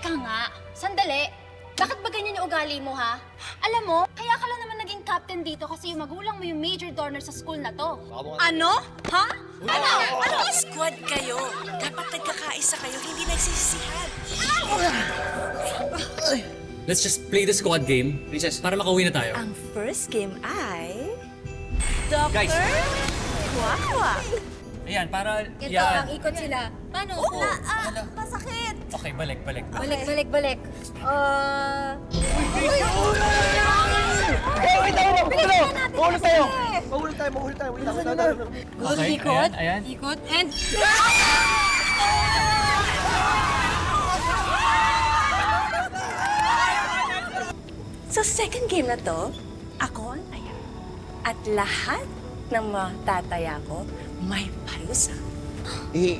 Teka nga, sandali. Bakit ba ganyan yung ugali mo, ha? Alam mo, kaya ka lang naman naging captain dito kasi yung magulang mo yung major donor sa school na to. Ano? Ha? Ano? Ano? Squad kayo. Dapat nagkakaisa kayo, hindi nagsisisihan. Let's just play the squad game, Princess, para makauwi na tayo. Ang first game ay... Guys! Kwak-kwak. Ayan, para Ito, yan. ikot sila. Paano? Masakit. Okay, balik. Balik. Mahulog tayo! Mahulog tayo! Wait lang. Okay, ayan. Ikot, and... Sa second game na to, ako ang taya. At lahat ng mga tataya ko may parusa. Eh,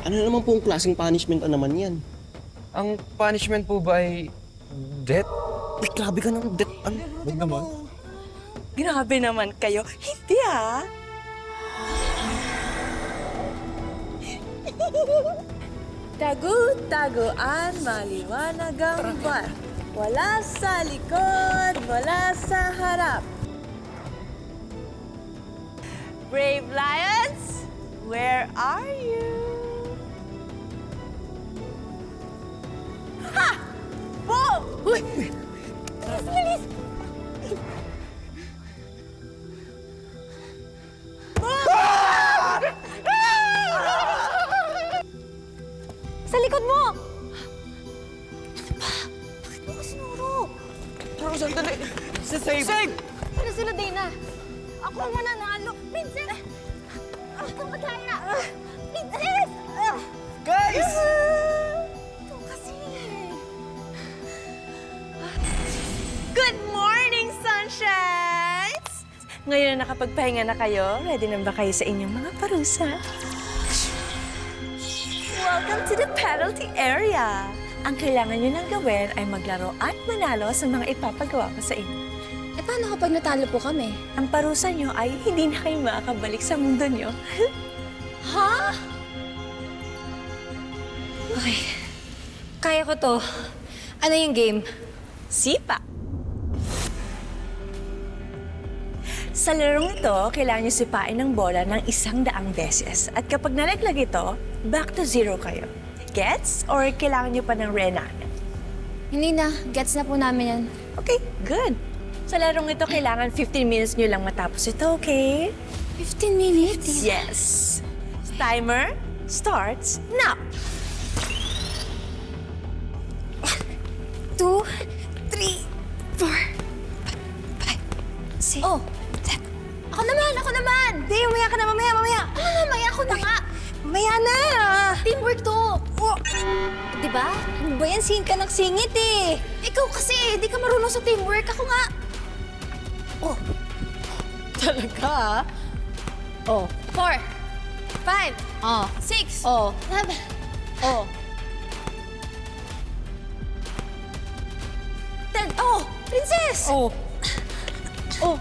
ano naman pong klaseng punishment naman yan? Ang punishment po ba ay death? Uy, grabe ka ng death. Ano? Wag naman. Grabe naman kayo. Hindi ah. Tagu-taguan, maliwanag ang buwan. Wala sa likod, wala sa harap. Brave Lions, where are you? Ha! Whoa! Uy! Bilis! Sa likod mo! Pero sandali. Save! Ano sila, Dana? Ako ang mananalo. Princess! Ako madaya! Princess! Guys! Ito kasi. Good morning, sunshines! Ngayon na nakapagpahinga na kayo, ready na ba kayo sa inyong mga parusa? Welcome to the penalty area! Ang kailangan nyo nang gawin ay maglaro at manalo sa mga ipapagawa ko sa inyo. Eh, paano kapag natalo po kami? Ang parusa nyo ay hindi na kayo makakabalik sa mundo nyo. Ha? Okay. Kaya ko to. Ano yung game? Sipa! Sa larong ito, kailangan nyo sipain ng bola ng 100 beses. At kapag nalaglag ito, back to zero kayo. Gets? Or kailangan nyo pa ng reenactment? Hindi na. Gets na po namin yan. Okay, good. Sa larong ito, kailangan 15 minutes nyo lang matapos ito, okay? 15 minutes? Yes. Timer starts now. 2, 3, 4, 5, 6. Oh! Ako naman! Hindi, umaya ka na, mamaya. Ano naman? Ako na nga! Mamaya na! Teamwork to! Oh. Diba? Ano ba yan? Singit ka ng singit eh. Ikaw kasi, di ka marunong sa teamwork. Ako nga. Oh. Talaga? Oh. 4, 5, Oh. 6, Oh. 7. Oh. 10. Oh! Princess! Oh. Oh.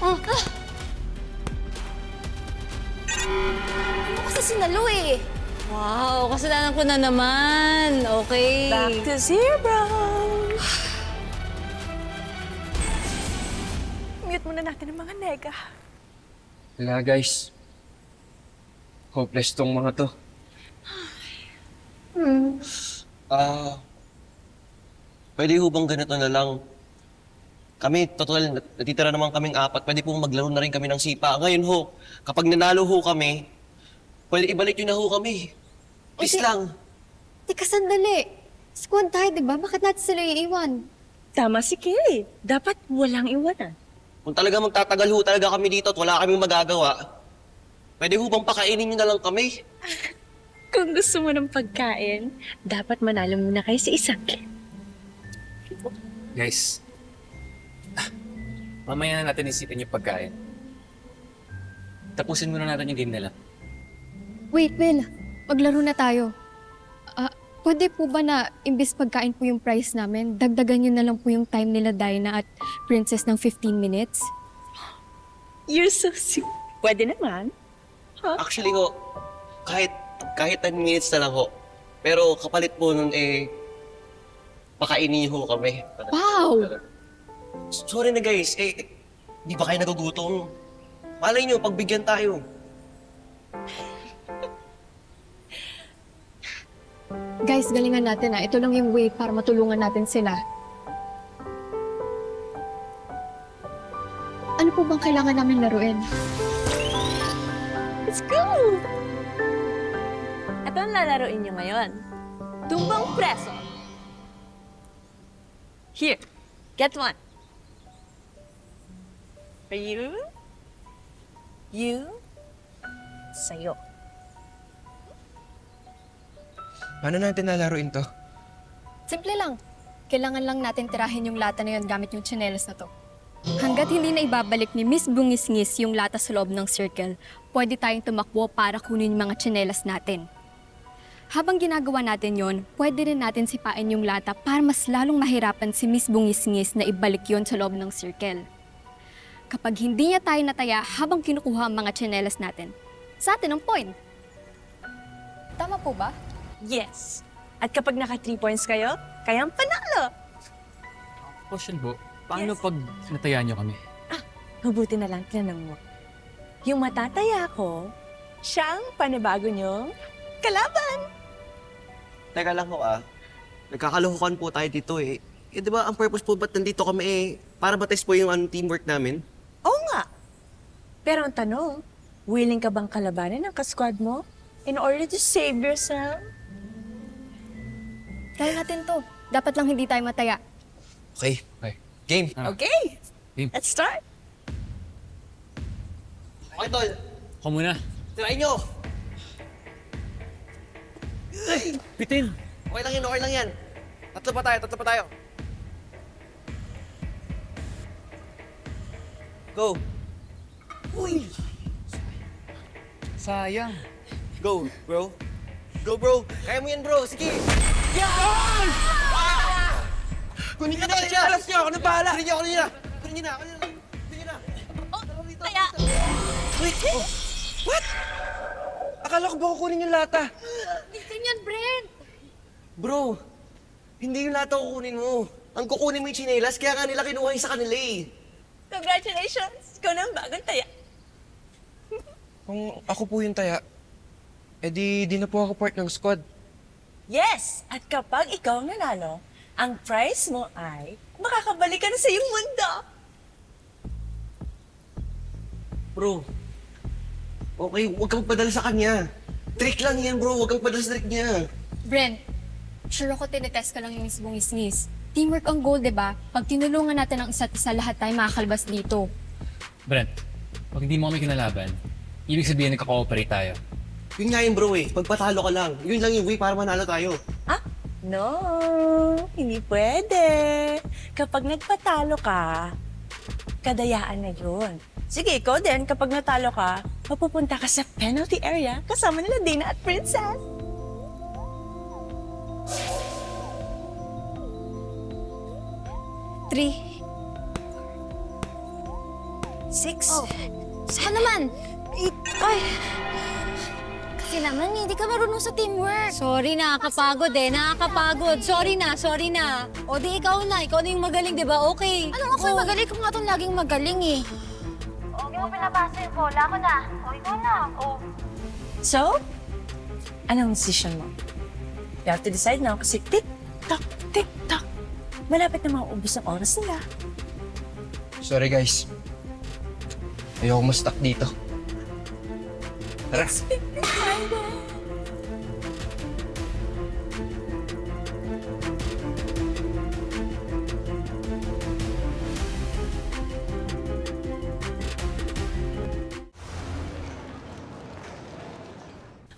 Oh. Ah. Ano kasi sinalo eh? Wow, kasalanan ko na naman. Okay. Back to zero. Mute muna natin ang mga nega. Wala guys. Hopeless tong mga to. Pwede ho bang ganito na lang? Kami, total, natitira naman kaming 4. Pwede pong maglaro na rin kami ng sipa. Ngayon ho, kapag nanalo ho kami, pwede ibalik nyo na ho kami. Please lang. Teka, sandali. Squad tayo, di ba? Bakit natin sila iiwan? Tama si Kay. Dapat walang iwanan. Kung talaga magtatagal ho talaga kami dito at wala kaming magagawa, pwede ho bang pakainin nyo na lang kami? Kung gusto mo ng pagkain, dapat manalo muna kayo sa isang game. Guys, mamaya na natin isipin yung pagkain. Tapusin muna natin yung game nila. Wait, Will. Maglaro na tayo. Pwede po ba na imbis pagkain po yung price namin, dagdagan nyo na lang po yung time nila Dinah at Princess ng 15 minutes? You're so sweet. Pwede naman. Actually ho, kahit 10 minutes na lang ho. Pero kapalit po nun pakainin ho kami. Wow! Sorry na guys, di ba kayo nagugutom? Malay nyo, pagbigyan tayo. Guys, galingan natin Ito lang yung way para matulungan natin sila. Ano po bang kailangan namin laruin? Let's go! Ito ang lalaroin nyo ngayon. Tumbang preso. Here, get one. For you, sa'yo. Paano natin nalaruin to? Simple lang. Kailangan lang natin tirahin yung lata na yun gamit yung tsinelas na to. Hanggat hindi na ibabalik ni Miss Bungis-ngis yung lata sa loob ng circle, pwede tayong tumakbo para kunin yung mga tsinelas natin. Habang ginagawa natin yon, pwede rin natin sipain yung lata para mas lalong mahirapan si Miss Bungis-ngis na ibalik yon sa loob ng circle. Kapag hindi niya tayo nataya habang kinukuha ang mga tsinelas natin, sa atin ang point. Tama po ba? Yes. At kapag naka 3 points kayo, kayang panalo. Question po, paano pag natayaan niyo kami? Mabuti na lang, tinanong mo. Yung matataya ko, siyang panibago niyong kalaban. Teka lang ho nagkakalokohan po tayo dito eh. Di ba ang purpose po ba't nandito kami para matest po yung teamwork namin? Oo nga. Pero ang tanong, willing ka bang kalabanin ang kasquad mo in order to save yourself? Kaya natin to. Dapat lang hindi tayo mataya. Okay. Okay. Game. Okay, Game. let's start. Okay, tol. Ako muna. Try nyo. Bitin! Okay lang yan. Tatlo pa tayo. Go. Uy! Sayang. Go, bro. Go, bro. Kaya mo yan, bro. Sige. Kunin niyo na yung chalas niyo! Ako na bahala! Kunin niyo na. Taya! Wait. Oh. Akala ko ba kukunin yung lata? Ganyan, Brent! Bro, hindi yung lata kukunin mo. Ang kukunin mo yung chinelas, kaya nga nila kinuha yung sa kanila eh. Congratulations! Ikaw na ang bagong taya. Kung ako po yung taya, di na po ako part ng squad. Yes! At kapag ikaw ang nanalo, ang prize mo ay makakabalik ka na sa iyong mundo. Bro, okay, huwag kang padala sa kanya. Trick lang yan, bro. Huwag kang padala sa trick niya. Brent, sure ako tinetest ka lang yung Miss Bungis-ngis. Teamwork ang goal, di ba? Pag tinulungan natin ang isa't isa, lahat tayo makakalbas dito. Brent, pag hindi mo kami kinalaban, ibig sabihin nagka-cooperate tayo. Yun nga yun, bro eh. Pagpatalo ka lang. Yun lang yung way para manalo tayo. Ah? No, hindi pwede. Kapag nagpatalo ka, kadayaan na yun. Sige, ikaw din, kapag natalo ka, mapupunta ka sa penalty area kasama nila Dana at Princess. Three. 6. Oh, saan naman? Ay! Kasi naman, hindi ka marunong sa teamwork. Sorry, nakakapagod nakakapagod. Sorry na. O di ikaw na yung magaling, di ba? Okay. Anong ako'y magaling kung nga itong laging magaling eh? Huwag mo pinapasa yung bola ko na. O, ikaw na. O. So, anong decision mo? You have to decide now kasi tick-tock, tick-tock. Malapit na maubos ang oras nila. Sorry guys. Ayoko ma-stuck dito. Tara.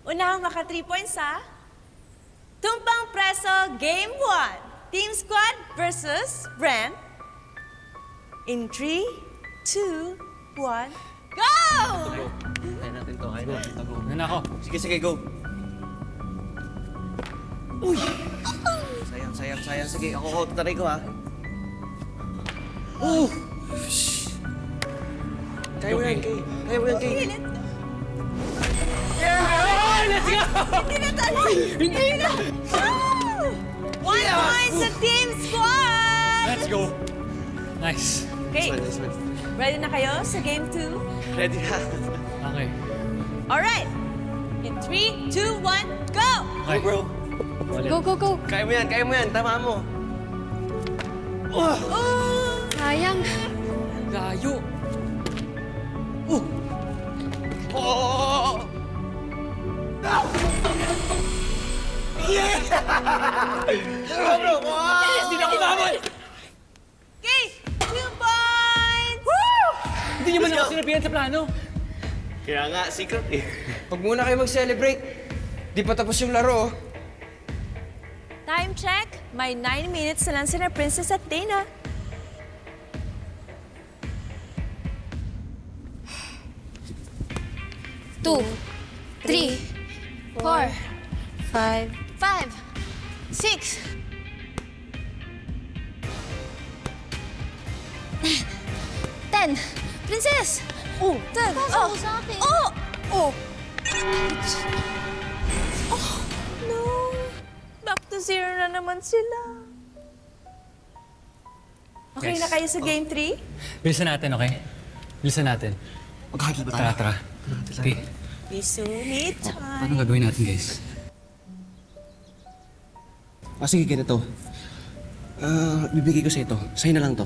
Unahang maka 3 points ha. Tumpang Preso Game 1. Team Squad versus Brent. In 3, 2, 1, go! Kaya natin to. Ano na ako? Sige, go. Uy! Sayang. Sige, ako taray ko ha. Oh! Kaya mo yan, Kay. Hindi na tayo! Hindi na! 1 point sa Team Nice. Okay, Nice one. ready na kayo sa game 2? Ready na. Okay. Alright! In 3, 2, 1, go! Okay. Bro, Ulit. Go, go, go! kaya mo yan, tama mo. Sayang. Layo. Oh! Yeah! Bro, Hindi na ako umabot! Okay, 2 points! Woo! Hindi niyo man ako sinabihan sa plano. Kaya nga, secret eh. Huwag muna kayo mag-celebrate. Di pa tapos yung laro. Time check. May 9 minutes na lang sina Princess at Dana. Two, three, 4, 5. 5, 6, 10. Princess! Oh, 10. Pasok mo sa akin. Oh! Oh! Oh, no. Back to 0 na naman sila. Okay Guys, na kayo sa game 3? Bilisan natin, okay? Bilisan natin. Maghahagil ba Tara, tara. Okay. We soon need time. Paano gagawin natin, guys? Sige, ganito. Bibigay ko sa ito. Sa'yo na lang to.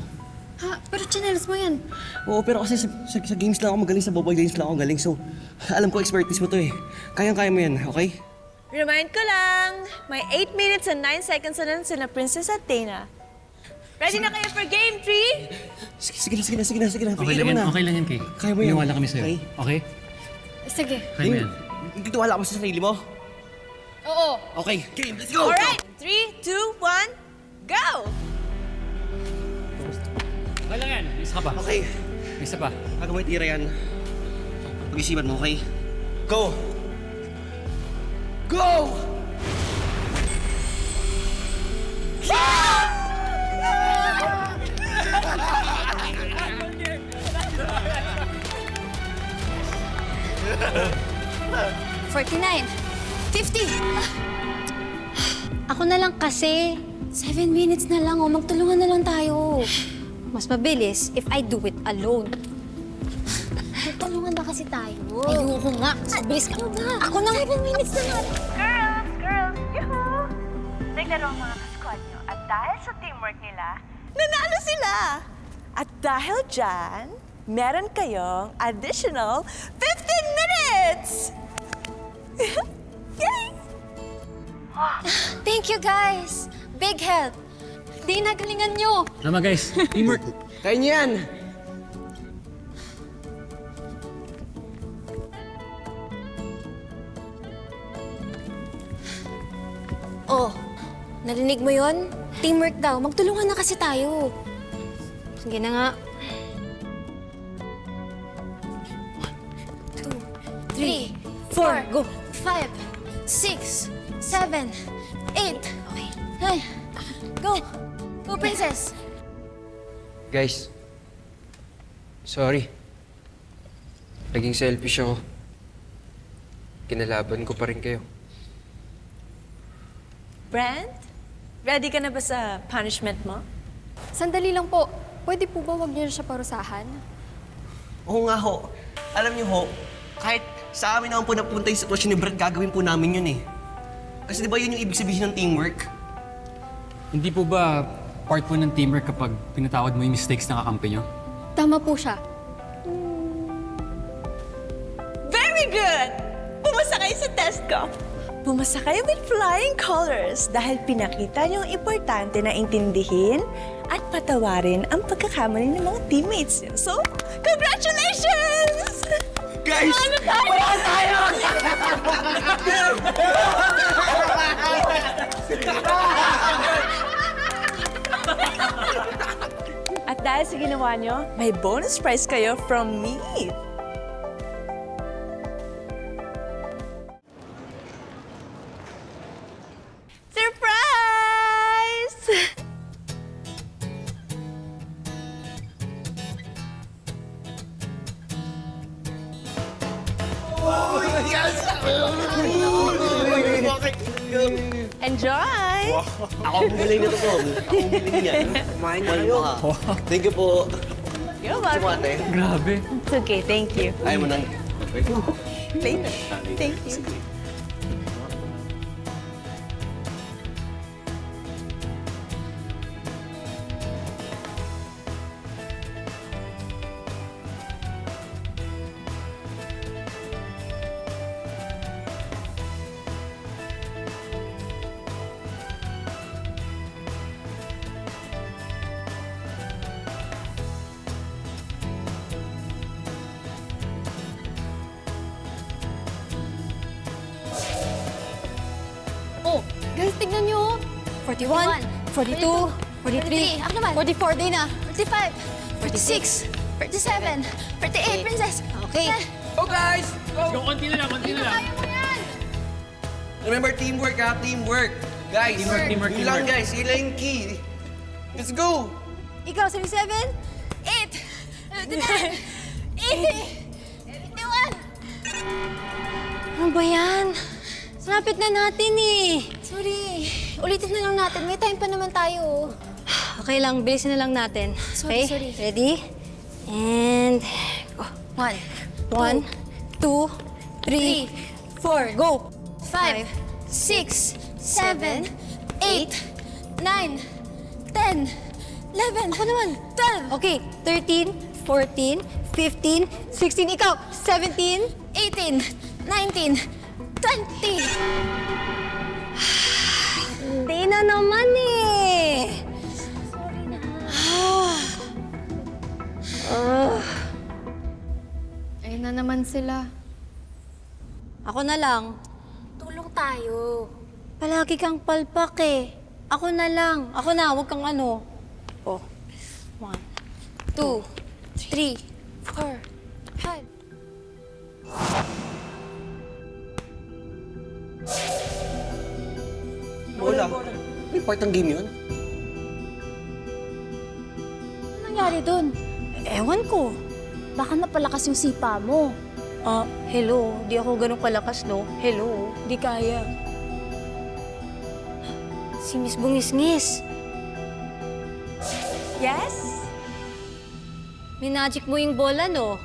Ha? Pero chinelas mo yan. Oo, pero kasi sa games lang ako magaling, sa mobile games lang ako galing. So, alam ko expertise mo to eh. Kayang-kaya mo yan, okay? Remind ko lang, may 8 minutes and 9 seconds na lang sila Princess at Dana. Ready na kayo for game 3? Sige na. Okay lang yan, okay lang yan, Kay. Kaya mo yan. Iniwala kami sa'yo. Okay. Okay? Sige. Kaya mo yan. Hindi wala ka ba sa sarili mo? Oo. Okay, game, let's go! Alright, 3, 2, 1, go! Okay lang yan. Isa ka pa. Okay, Isa pa. bago mo itira yan, pag-isipan mo, okay? Go! Go! $49, $50. Ako na lang kasi. 7 minutes na lang, oh. Magtulungan na lang tayo. Mas mabilis if I do it alone. Magtulungan ba kasi tayo? Ayoko nga. Mabilis ka. Ano ba? Ako na. 7 minutes na nga. Girls, yuhu! Naglaro ang mga ka-squad nyo at dahil sa teamwork nila, Nanalo sila! At dahil dyan, meron kayong additional 15 minutes! Yay! Thank you, guys. Big help. Di nagalingan nyo. Tama, guys. Teamwork. Kaya niyo yan. Oh, narinig mo yon? Teamwork daw. Magtulungan na kasi tayo. Sige na nga. 3, 4, Go. 5, 6, 7, 8. Okay. Ay, go. Go, princess. Guys, sorry. Naging selfish ako. Kinalaban ko pa rin kayo. Brent, ready ka na ba sa punishment mo? Sandali lang po. Pwede po ba wag niyo na siya parusahan? Oo nga ho. Alam niyo ho, kahit sa amin naman po napunta yung sitwasyon ni Brent, gagawin po namin yun eh. Kasi di ba yun yung ibig sabihin ng teamwork? Hindi po ba part po ng teamwork kapag pinatawad mo yung mistakes ng kakampi nyo? Tama po siya. Very good! Pumasa kayo sa test ko. Pumasa kayo with flying colors dahil pinakita niyo ang importante na intindihin at patawarin ang pagkakamali ng mga teammates niyo. So, congratulations! Guys! Wala tayo! At dahil sa ginawa niyo, may bonus prize kayo from me. Surprise! Yes! go! Enjoy! Ako ang bumili nito po. Ako ang bumili niyan. Kumain na kayo. Thank you po. You're welcome. Ate. Grabe. It's okay, thank you. Ayaw mo nang... Later. Thank you. Oh, guys, tignan nyo. 41, 42, 43, Ako naman. 44 din ah. 45, 46, 47, 48, princess. Okay. Oh, guys! Go, konti na lang, konti na lang. Remember, teamwork ha? Teamwork. Guys, Teamwork, yun lang teamwork. guys. Yun lang yung key. Let's go! Ikaw, 77? 8, 79, 80, 81. Ano ba yan? Lapit na natin eh. Sorry, ulitin na lang natin. May time pa naman tayo. Okay lang, bilisin na lang natin. Sorry, Okay, sorry. ready? And... 1, 1, 2, 3, 4, go! 5, 6, 7, 8, 9, 10, 11. Ako naman. 12, Okay, 13, 14, 15, 16, ikaw, 17, 18, 19, 20. Hindi na naman eh. Sorry na. Ayun na naman sila. Ako na lang. Tulong tayo. Palagi kang palpak eh. Ako na lang. Ako na, huwag kang ano. Oh. 1, 2, 3, 4, 5. Wala. May part ng game yun? Ano nangyari dun? Ewan ko. Baka napalakas yung sipa mo. Hello. Di ako ganun kalakas, no? Hello. Di kaya. Si Miss Bungis-ngis. Yes? Minagic mo yung bola, no?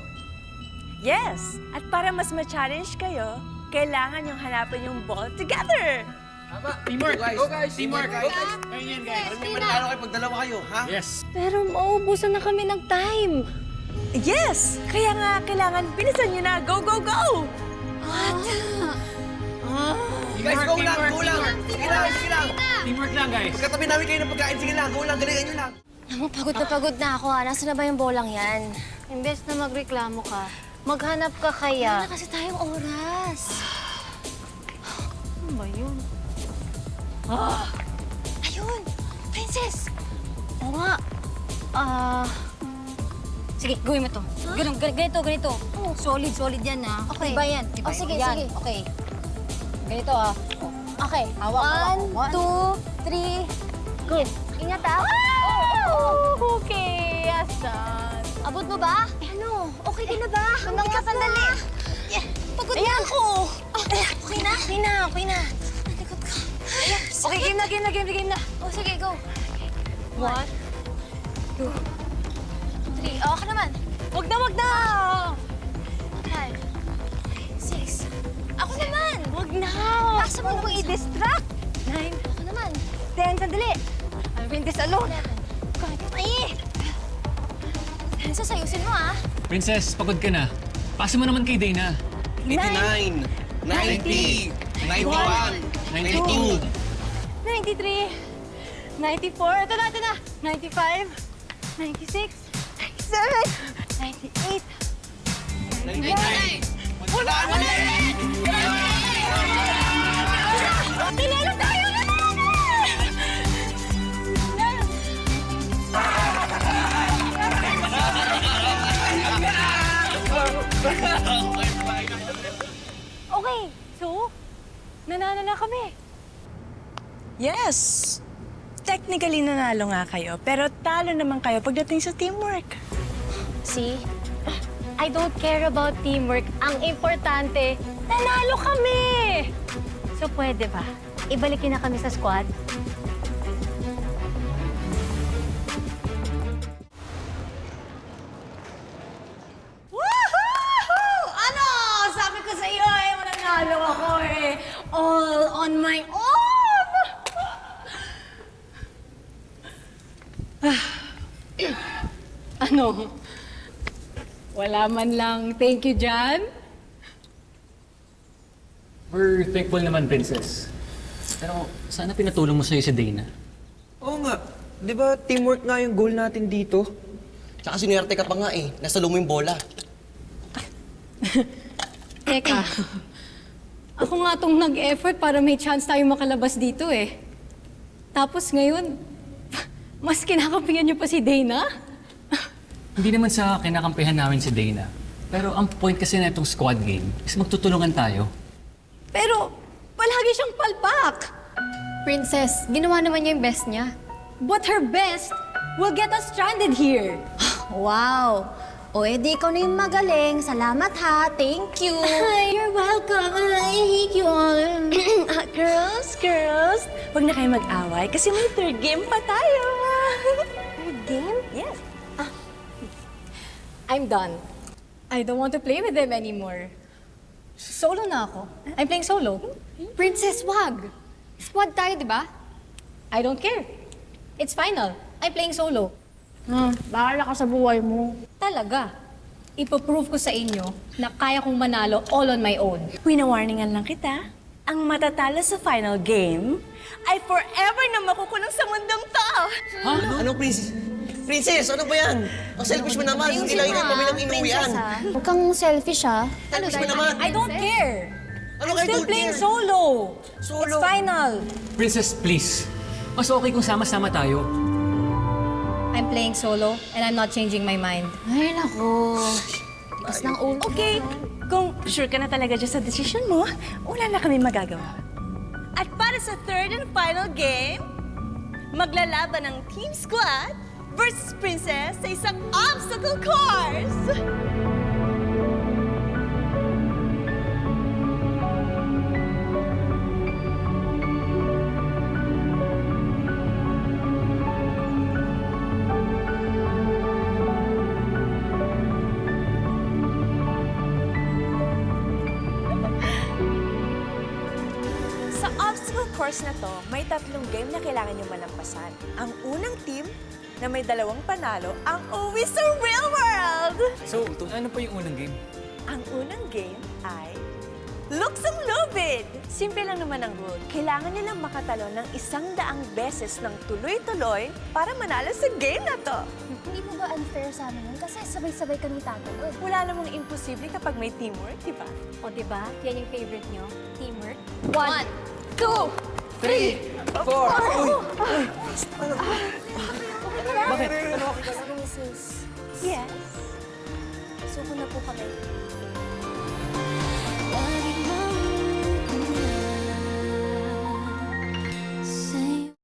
Yes! At para mas ma-challenge kayo, kailangan yung hanapin yung ball together! Teamwork, guys. Go, guys. Teamwork. Go, guys. Ayun yan, guys. Parang may manalo kayo pag dalawa kayo, ha? Yes. Pero mauubusan na kami ng time. Yes! Kaya nga, kailangan bilisan nyo na! Go, go, go! Guys, go lang, go lang! Sige lang, sige lang! Teamwork lang, guys. Pagkatabi namin kayo ng pagkain, sige lang, go lang, galingan nyo lang! Naman, pagod na ako. Nasaan na ba yung bolang yan? Imbes na magreklamo ka, maghanap ka kaya. Wala kasi tayong oras. Ano ba yun? Ayun! Princess! Oo nga. Sige, gawin mo to. Ganito. Solid yan ah. Okay. Iba yan. Oh, sige, yan. sige. Okay. Ganito ah. Okay. Hawak. 1, 2, 3, go. Ingat ah. Oh, okay. Asan? Abot mo ba? Ano? Okay ka na ba? Hanggang ka sandali. Pagod na ako. Okay na? Okay na. Nalikot ka. Okay, game na. Oh, sige, go. 1, 2, 3. Oh, ako naman. Wag na! 5, 6. Ako naman. Wag na! Asa mo naman i-distract! 9, Ako naman. 10, sandali! I'll win this alone! Ay! Princess, ayusin mo ah. Princess, pagod ka na. Pasa mo naman kay Dana. 89, 90, 91, 92. 93, 94, ito na! 95, 96, 97, 98, 99. Wala na! Tinalo tayo na! Okay, so, nanalo na kami. Yes! Technically, nanalo nga kayo, pero talo naman kayo pagdating sa teamwork. See? I don't care about teamwork. Ang importante, nanalo kami! So, pwede ba? ibalik niyo na kami sa squad. Woohoo! Ano? Sabi ko sa iyo eh, mananalo ako eh. All on my own! Ano? Wala man lang thank you dyan? We're thankful naman, Princess. Pero sana pinatulong mo sa'yo si Dana. Oo nga. Di ba teamwork nga yung goal natin dito? Tsaka sinwerte ka pa nga eh. Nasa mo yung bola. Teka, ako nga tong nag-effort para may chance tayo makalabas dito eh. Tapos ngayon, mas kinakampingan niyo pa si Dana? Hindi naman sa kinakampihan namin si Dana. Pero ang point kasi na itong squad game is magtutulungan tayo. Pero palagi siyang palpak. Princess, ginawa naman niya yung best niya. But her best will get us stranded here. Wow! O edi ikaw na yung magaling. Salamat ha. Thank you. You're welcome. I hate you all. Girls, huwag na kayo mag-away kasi may third game pa tayo. Third game? Yes. I'm done. I don't want to play with them anymore. Solo na ako. I'm playing solo. Princess, wag! Squad tayo, di ba? I don't care. It's final. I'm playing solo. Bahala ka sa buhay mo. Talaga. Ipoprove ko sa inyo na kaya kong manalo all on my own. Winawarningan lang kita. Ang matatalo sa final game ay forever na makukulong sa mundong to. Ano, Princess, ano ba yan? Ang selfish mo naman. Hindi lang yung pamilyang inuwian. Huwag kang selfish ha. Selfish mo naman. I don't care. Ano I'm kayo still don't playing care? solo. Solo. It's final. Princess, please. Mas okay kung sama-sama tayo. I'm playing solo and I'm not changing my mind. Ay, nako. Tigas ng ulo. Okay, kung sure ka na talaga dyan sa decision mo, wala na kami magagawa. At para sa third and final game, maglalaban ng Team Squad versus Princess sa isang obstacle course! Sa obstacle course na to, may 3 game na kailangan nyo malampasan. Ang unang team na may 2 panalo ang uwi sa real world! So, ano pa yung unang game? Ang unang game ay Luksong Lubid! Simple lang naman ang rule. Kailangan nyo lang makatalo ng 100 beses ng tuloy-tuloy para manalo sa game na to. Hindi mo ba unfair sa amin yun? Kasi sabay-sabay kami tatalon. Wala namang imposible kapag may teamwork, di ba? O diba? Yan yung favorite nyo? Teamwork? 1, 2, 3. Bakit? Ano? Mrs. Yes. Suko na po kami. Lagi